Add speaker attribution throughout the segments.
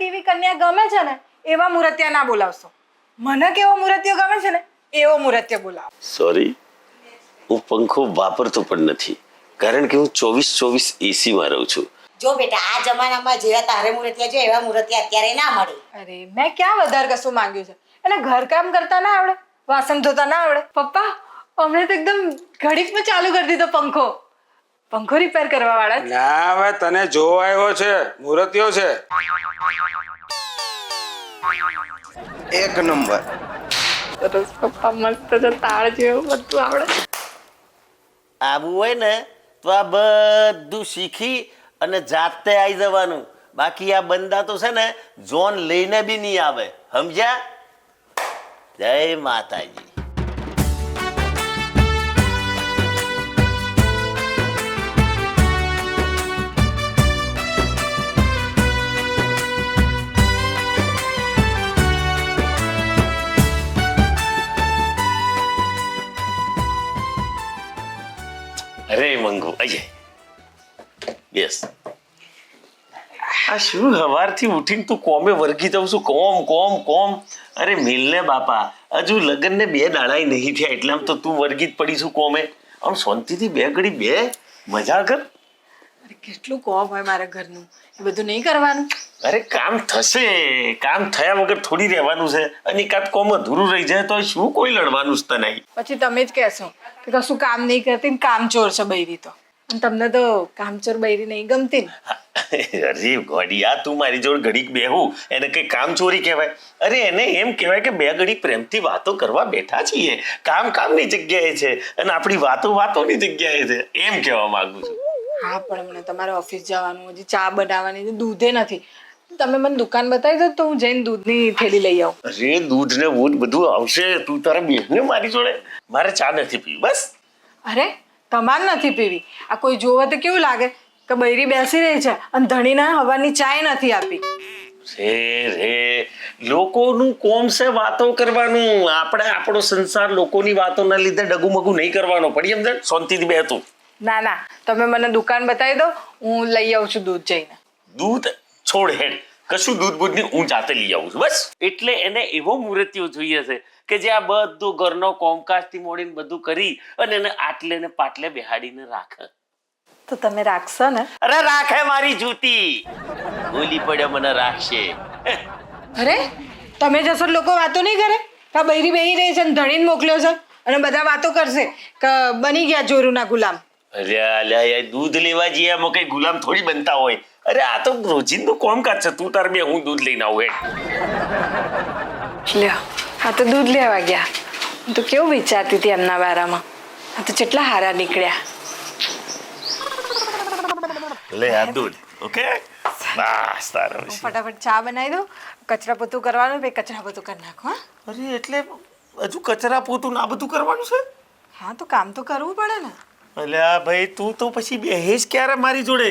Speaker 1: કેવી કન્યા ગમે છે ને એવા મૂર્તિયા ના બોલાવશો. મને કેવો મૂર્તિયો ગમે છે ને એવો મૂર્તિયો બોલાવો.
Speaker 2: સોરી, હું પંખો વાપરતો પણ નથી, કારણ કે હું 24/24 એસી માં રહું છું.
Speaker 3: જો બેટા, આ જમાનામાં જેવા તારે મૂર્તિયા છે એવા મૂર્તિયા અત્યારે ના મળે.
Speaker 1: અરે મેં ક્યાં વધારે કશું માંગ્યું છે? એને ઘરકામ કરતા ના આવડે, વાસણ ધોતા ના આવડે. પપ્પા અમને તો એકદમ ઘડીકમાં ચાલુ કરી દીધો પંખો રિપેર કરવા વાળા.
Speaker 4: ના હવે તને જોવા આવ્યો છે, મૂર્તિયો છે.
Speaker 5: એક નંબર.
Speaker 1: સરસ પપ્પા, મસ્ત છે, તાળ જેવું બધું આવડે.
Speaker 6: આવું હોય ને તો આ બધું શીખી અને જાતે આવી જવાનું. બાકી આ બંદા તો છે ને જોન લઈને બી નહીં આવે, સમજ્યા? જય માતાજી.
Speaker 2: અરે મંગુ, અજય બેસ. આ શું સવારથી ઉઠીને તું કોમે વર્ગી જાઉં છું? કોમ. અરે મિલને બાપા, હજુ લગ્નને 2 દાડા નહીં થયા એટલે આમ તો તું વર્ગી જ પડીશું કોમે. આમ શાંતિથી 2 ઘડી બે મજા કર.
Speaker 1: અરે કેટલું કોમ હોય મારા ઘરનું, એ બધું નહીં કરવાનું.
Speaker 2: અરે કામ થશે, કામ થયા વગર થોડી રહેવાનું છે. અને એકાદ કોમ અધૂરું રહી જાય તો શું કોઈ લડવાનું જ તો નહીં.
Speaker 1: પછી તમે જ કહેશો કે કશું કામ નહીં કરતી ને કામચોર છે બૈરી. તો અને તમને તો કામચોર બૈરી નહીં ગમતી ને.
Speaker 2: અરે ગોડિયા, તું મારી જોડે ઘડીક બેહું એને કઈ કામ ચોરી કહેવાય? અરે એને એમ કહેવાય કે 2 ઘડી પ્રેમથી વાતો કરવા બેઠા છીએ. કામની જગ્યાએ છે અને આપણી વાતોની જગ્યાએ છે, એમ કહેવા માંગુ છું.
Speaker 1: હા, પણ મને તમારે ઓફિસ જવાનું, હજી ચા બનાવવાની, દૂધે નથી. તમે મને દુકાન બતાવી દો તો હું જઈને દૂધની થેલી લઈ આવું.
Speaker 2: અરે દૂધ ને વૂધ બધું આવશે, તું તારા બેહને મારી જોડે. મારે ચા નથી પીવી, બસ.
Speaker 1: અરે તમારે નથી પીવી? આ કોઈ જોવે તો કેવું લાગે કે બૈરી બેસી રહી છે અને ધણીના હવાની ચાય નથી આપી.
Speaker 2: રે લોકોનું કોમ છે વાતો કરવાનું. આપણે આપણો સંસાર લોકોની વાતોના લીધે ડગુમગુ નહીં કરવાનો. પડી એમ શાંતિથી બેતું.
Speaker 1: ના, તમે મને દુકાન બતાવી દો, હું લઈ આવું છું દૂધ જઈને.
Speaker 2: દૂધ છોડ હેડ, કશું દૂધ બૂધની હું જાતે લઈ આવું છું, બસ. એટલે એને એવો મૂર્તિઓ જોઈએ છે કે જે આ બધું ઘરનો કોમકાજથી મોડીને બધું કરી અને એને આટલે ને પાટલે બેહાડીને રાખે.
Speaker 1: તો તમે રાખશો ને?
Speaker 6: અરે રાખે મારી જૂતી, ભૂલી પડ્યો મને રાખશે.
Speaker 1: અરે તમે જશો લોકો વાતો નહીં કરે કે બૈરી બેહી રહી છે અને ધણીને મોકલ્યો છે અને બધા વાતો કરશે કે બની ગયા જોરુના ગુલામ.
Speaker 2: અરે અલ્યા, દૂધ લેવા જઈએ એમાં કઈ ગુલામ થોડી બનતા હોય. અરે આ તો રોજિંદુ કોમકાજ છે. તું તાર બે હું દૂધ લઈને આવું.
Speaker 1: લ્યો, આ તો દૂધ લેવા ગયા. હું તો કેવું વિચારતી હતી એમના બારામાં. આ તો કેટલા હારા નીકળ્યા.
Speaker 2: લે આ દૂધ. ઓકે, બસ તારો.
Speaker 1: ફટાફટ ચા બનાવી દો, કચરા પોતું કરવાનું, પછી કચરા પોતું કરી નાખો.
Speaker 2: અરે એટલે હજુ કચરા પોતું ના બધું કરવાનું છે?
Speaker 1: હા, તો કામ તો કરવું પડે ને.
Speaker 2: અલ્યા ભાઈ, તું તો પછી બેહેશ ક્યારે મારી જોડે?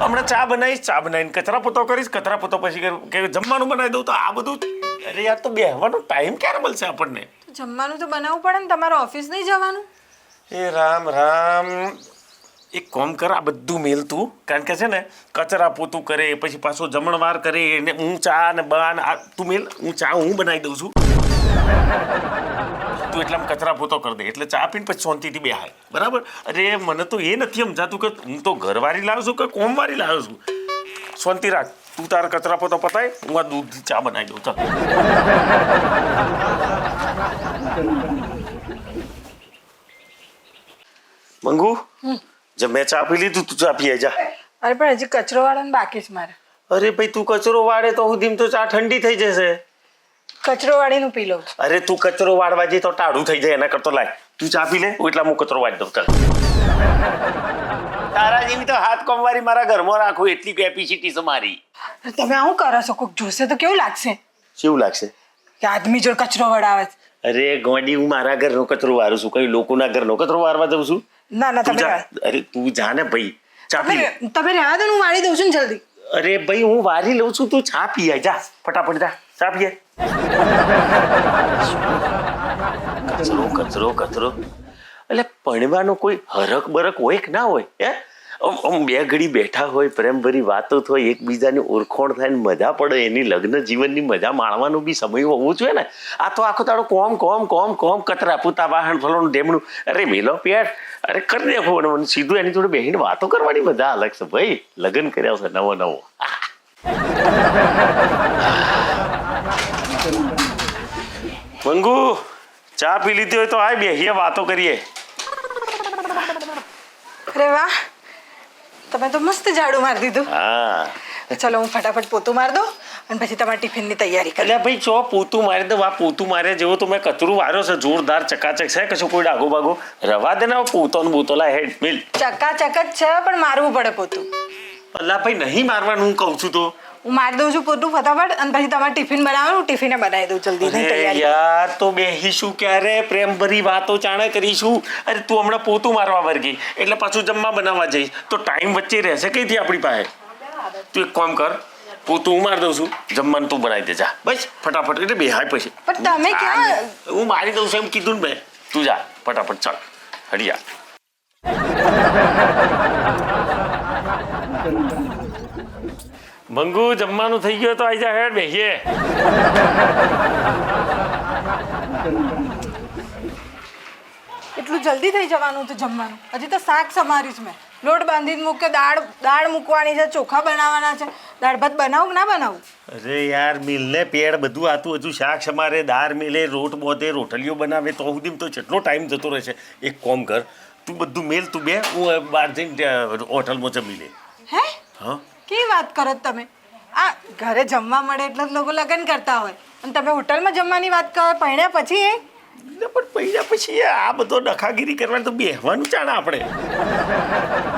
Speaker 2: હમણાં ચા બનાવીને કચરા પોતો કરીશ, કચરા પોતો પછી કે જમવાનું બનાવી દઉં, તો આ બધું. અરે યાર, તો બેહવાનો ટાઈમ ક્યારે મળશે આપણને?
Speaker 1: જમવાનું તો બનાવવું પડે ને, તમારે ઓફિસ નહીં જવાનું?
Speaker 2: એ રામ, એક કોમ કર, આ બધું મેલ તું, કારણ કે છે ને કચરા પોતું કરે પછી પાછો જમણવાર કરે ને હું ચા ને બા ને તું મેલ. હું બનાવી દઉં છું, તું એટલામાં કચરા પોતો કરી દે એટલે ચા પીને પછી શાંતિથી બેહાય, બરાબર? અરે મને તો એ નથી સમજાતું કે હું તો ઘરવાળી લાવ્યો છું કે કોમવાળી લાવ્યો છું. શાંતિ રાખ, તું તારા કચરા પોતો પતાય, હું આ દૂધથી ચા બનાવી દઉં. ચાલ મંગુ, જब મેં ચા પી લીધું, તું ચા પીએ જા.
Speaker 1: અરે પણ હજી કચરો વાળાને બાકી છે મારે.
Speaker 2: અરે ભાઈ, તું કચરો વાળે તો સુધીમાં તો ચા ઠંડી થઈ જશે.
Speaker 1: કચરો વાળીનું પી લઉં.
Speaker 2: અરે તું કચરો વાળવા જઈએ તો ટાઢું થઈ જાય, એના કરતો લાય તું ચા પી લે, એટલા હું કચરો વાળી દઉં. ચાલ, તારા જેવી તો હાથ કોમવારી મારા ઘરમાં રાખું એટલી કેપેસિટી છે મારી.
Speaker 1: તમે આવું કરો છો, કોઈક જોશે તો કેવું લાગશે?
Speaker 2: કેવું લાગશે?
Speaker 1: કે આદમી જોડે કચરો વડાવે છે.
Speaker 2: અરે ગોડી, હું મારા ઘરનો કચરો વારું છું, કઈ લોકોના ઘરનો કચરો વારવા દઉં છું?
Speaker 1: ના, તમે
Speaker 2: અરે તું જા ને ભાઈ, ચા પી.
Speaker 1: તમે રહેવા દો, હું વાળી દઉં છું ને જલ્દી.
Speaker 2: અરે ભાઈ, હું વારી લઉં છું, તું ચા પી આય, જા ફટાફટ, જા ચા પીએ. કચરો એટલે ભણવાનો કોઈ હરક બરક હોય કે ના હોય? હે, આમ બે ઘડી બેઠા હોય, પ્રેમભરી વાતો થાય, એકબીજાની ઓળખોણ થાય ને મજા પડે, એની લગ્ન જીવનની મજા માણવાનો બી સમય હોવો જોઈએ ને. આ તો આખો તારો કોમ કોમ કોમ કોમ કતરા પૂતા વાહન ફલોનું ઢેમણું. અરે મેલો પેટ, અરે કરી દેખો સીધું એની જોડે બેસીને વાતો કરવાની મજા અલગ છે ભાઈ. લગ્ન કર્યા છે નવો નવો. મંગુ, ચા પી લીધી હોય તો આય બેહીએ વાતો કરીએ.
Speaker 1: અરે વાહ, તમે તો મસ્ત ઝાડુ મારી દીધું.
Speaker 2: હા
Speaker 1: ચલો હું ફટાફટ પોતું મારી દઉં અને પછી તમારી ટિફિનની તૈયારી કરી.
Speaker 2: એટલે ભાઈ ચો પોતું મારી દઉં. આ પોતું માર્યા જેવો તો મેં કચરું વાર્યો છે, જોરદાર ચકાચક છે, કશું કોઈ ડાગો બાગો રવા દે ને. પોતો ને બોતોલા હેડ મિલ
Speaker 1: ચકાચક જ છે પણ મારવું પડે પોતું.
Speaker 2: અલ્લા ભાઈ નહીં મારવાનું, હું કહું છું તો.
Speaker 1: હું મારી દઉં છું પોતું ફટાફટ અને પછી તમારે ટિફિન બનાવવાનું, ટિફિને બનાવી દઉં જલ્દી
Speaker 2: અરે
Speaker 1: તૈયારી.
Speaker 2: યાર તો બેહીશું ક્યારે, પ્રેમ ભરી વાતો ચાણે કરીશું. અરે તું હમણાં પોતું મારવા વર્ગી એટલે પાછું જમવા બનાવવા જઈશ તો ટાઈમ વચ્ચે રહેશે કઈથી આપણી પાસે. તું એક કામ કર, પોતું હું મારી દઉં છું, જમવાનું તું બનાવી દે જા બસ ફટાફટ. એટલે બેહાય પછી
Speaker 1: પણ તમે ક્યાં?
Speaker 2: હું મારી દઉં છું એમ કીધું ને મેં. તું જા ફટાફટ, ચાલ હડિયા. મંગુ, જમવાનું થઈ ગયું તો આઈ જા, હેડ બેહીએ.
Speaker 1: એટલું જલ્દી થઈ જવાનું હતું જમવાનું? હજી તો શાક સમારીશ મેં. લોટ બાંધીને મૂક્યો, દાળ મૂકવાની છે, ચોખા બનાવવાના છે. દાળ ભાત બનાવું ના બનાવું?
Speaker 2: અરે યાર મિલને પેડ બધું આતું હજુ શાક સમારે, દાળ મિલે, રોટ બોતે, રોટલીઓ બનાવે તો સુધી તો કેટલો ટાઈમ જતો રહેશે. એક કોમ કર, તું બધું મેલ, તું બે, હું બહાર જઈને હોટલમાં જમી લે.
Speaker 1: હે?
Speaker 2: હા
Speaker 1: કેવી વાત કરો છો તમે? આ ઘરે જમવા મળે એટલે જ લોકો લગ્ન કરતા હોય અને તમે હોટલમાં જમવાની વાત કરો પહેણ્યા પછી?
Speaker 2: પણ પૈસા પછી આ બધો ડખાગીરી કરવાની તો બેહવાનું ચાલે આપણે.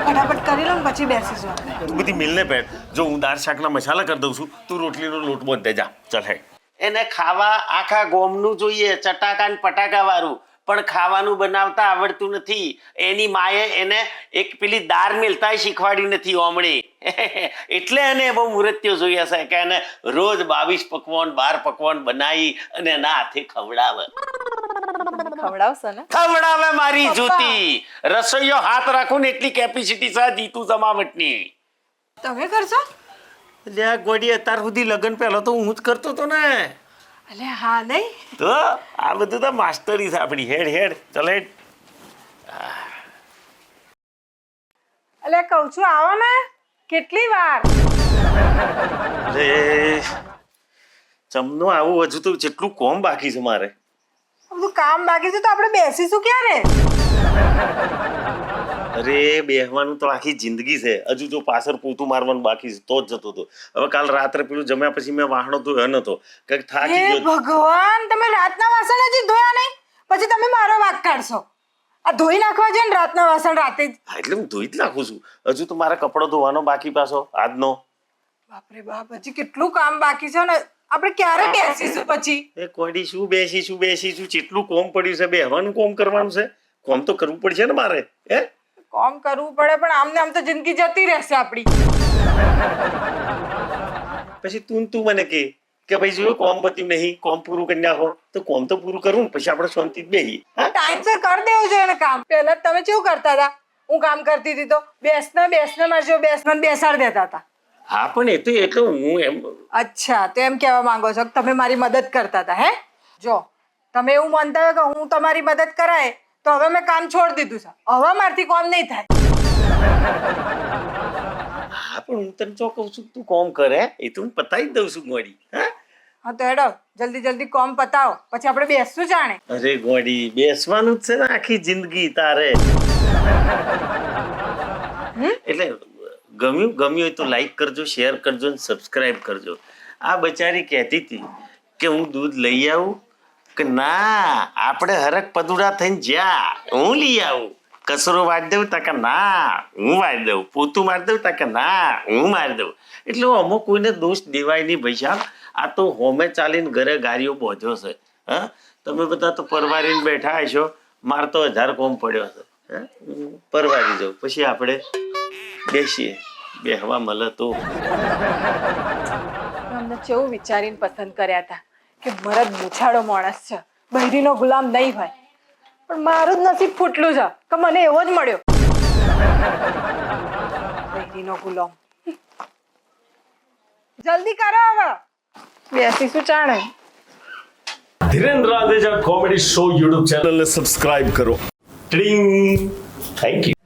Speaker 1: ફટાફટ કરી લો ને પછી બેસીશું.
Speaker 2: તું બધી મિલને પેડ. જો હું દાળ શાકના મસાલા કરી દઉં છું, તું રોટલીનો લોટ બોધ દે જા. ચાલ હે.
Speaker 6: એને ખાવા આખા ગોમનું જોઈએ, ચટાકા ને પટાકા વાળું, પણ ખાવાનું બનાવતા આવડતું નથી. એની માએ એને એક પેલી દાળ મિલતા શીખવાડી નથી ઓમણી. એટલે એને બહુ મુરત્યો જોયા છે કે એને રોજ 22 પકવાન 12 પકવાન બનાવી અને એના હાથે ખવડાવે.
Speaker 1: ખવડાવશો ને?
Speaker 6: ખવડાવે મારી જૂતી. રસોઈયો હાથ રાખું ને એટલી કેપેસિટી છે જીતુ જમાવટની.
Speaker 1: તમે કરશો?
Speaker 2: એટલે આ ગોડી અત્યાર સુધી લગ્ન પહેલા તો હું જ કરતો હતો ને.
Speaker 1: અલે હા નહીં
Speaker 2: તો આ બધું તો માસ્ટરી છે આપણી. હેડ હેડ ચાલ હેડ.
Speaker 1: અલે કહું છું આવો ને. કેટલી વાર?
Speaker 2: અરે ચમનો આવું હજુ તો જેટલું કોમ બાકી છે મારે.
Speaker 1: બધું કામ બાકી છે તો આપણે બેસીશું ક્યારે?
Speaker 2: અરે બેહવાનું તો આખી જિંદગી છે. હજુ જો પાછળ પોતું મારવાનું બાકી છે તો જ જતો હતો. હવે કાલ રાત્રે પેલું જમ્યા પછી મેં વાહણો ધોયો નતો, કંઈક થાકી
Speaker 1: હે
Speaker 2: ગયો.
Speaker 1: ભગવાન, તમે રાતના વાસણ હજી ધોયા નહીં પછી તમે મારો વાંક કાઢશો? આ ધોઈ નાખવા છે ને રાતના વાસણ રાતે જ.
Speaker 2: હા, એટલે હું ધોઈ જ નાખું છું. હજુ તો મારે કપડો ધોવાનો બાકી પાછો આજનો.
Speaker 1: બાપરે બાપ, હજી કેટલું કામ બાકી છે ને. આપણે ક્યારે બેસીશું પછી?
Speaker 2: એ કોડી શું બેસીશું જેટલું કોમ પડ્યું છે. બેહવાનું કોમ કરવાનું છે. કોમ તો કરવું પડશે ને મારે. હે
Speaker 1: કોમ કરવું પડે પણ આમને આમ તો જિંદગી જતી રહેશે આપણી.
Speaker 2: પછી તું મને કે ભાઈ જો કોમ પત્યું નહીં, કોમ પૂરું કરી નાખો. તો કોમ તો પૂરું કરવું ને પછી આપણે શાંતિ જ બેહીએ.
Speaker 1: ટાઈમસર કરી દેવું જોઈએ ને કામ. પહેલા તમે કેવું કરતા હતા? હું કામ કરતી હતી તો બેસને મારે જો બેસને બેસાડી દેતા હતા.
Speaker 2: હા પણ એ તો એટલે હું એમ.
Speaker 1: અચ્છા, તો એમ કહેવા માંગો છો કે તમે મારી મદદ કરતા હતા? હે જો તમે એવું માનતા હોય કે હું તમારી મદદ કરાય તો હવે મેં કામ છોડી દીધું છે. હવે મારથી કોમ નહીં થાય.
Speaker 2: હા પણ હું તને જો કહું છું તું કોમ કરે એ તો હું પતાવી જ દઉં છું ગોડી.
Speaker 1: હા તો હેડો જલ્દી કોમ પતાવો પછી આપણે બેસશું જાણે.
Speaker 2: અરે ગોડી બેસવાનું જ છે ને આખી જિંદગી તારે. એટલે ગમ્યું હોય તો લાઈક કરજો, શેર કરજો ને સબસ્ક્રાઇબ કરજો. આ બચારી કહેતી હતી કે હું દૂધ લઈ આવું કે ના આપણે હરક પદુડા થઈને જ્યાં હું લઈ આવું. કચરો વાળી દઉં તાકે ના હું વાળી દઉં, પોતું મારી દઉં તાકે ના હું મારી દઉં. એટલે અમુક કોઈને દોષ દેવાય નહીં ભાઈ સાહેબ. આ તો હોમે ચાલીને ઘરે ગાડીઓ બોધ્યો છે. હા તમે બધા તો પરવારીને બેઠા હશો, માર તો 1000 કોમ પડ્યો છે. પરવારી જાઉં પછી આપણે બેસીએ, બેહવા મળે તો.
Speaker 1: અમને કેવું વિચારીને પસંદ કર્યા હતા કે મરદ મૂછાળો માણસ છે, બૈરીનો ગુલામ નહીં હોય. પણ મારું જ નસીબ ફૂટલું છે કે મને એવો જ મળ્યો. દાદીનો ગુલામ. જલ્દી કરો હવે, બેસીશું ચાણે.
Speaker 7: Dhirendra Adeja comedy show YouTube ચેનલને સબસ્ક્રાઇબ કરો. ટ્રિંગ. Thank you.